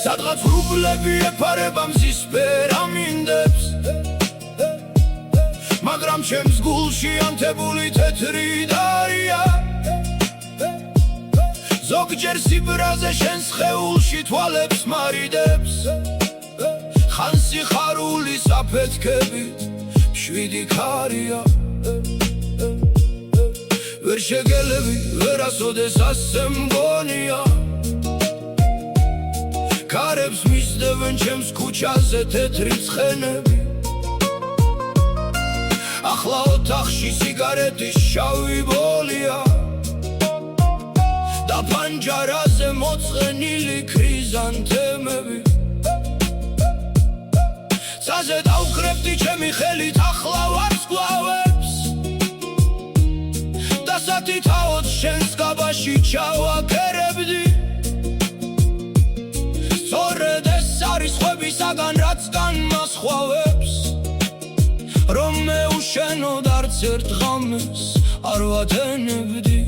სადღაც რუბლები ეფარება მზის პერამინდებს, მაგრამ ჩემს გულში ანთებული თეთრი დარია. ზოგჯერ სიბრაზე შენს სხეულში თვალებს მარიდებს, ხან სიხარულის აფეთქებით მშვიდი ქარია. ვერ შეგელები, ვერასოდეს ასე მგონია, ქარებს მისდევენ ჩემს ქუჩაზე თეთრი ცხენები. ახლა ოთახში სიგარეტის შავი ბოლია და პანჯარაზე მოწყენილი ქრიზანთემები. ცაზე დავკრებდი ჩემი ხელით ახლა ვარსკვლავებს და სათითაოდ შენს გაბაში ჩავაგერებდი. სწორედ ეს არის ხვებისაგან რაც განმასხვავებს, რომ მე უშენოდ არც ერთ ღამეს არ ვადენებდი.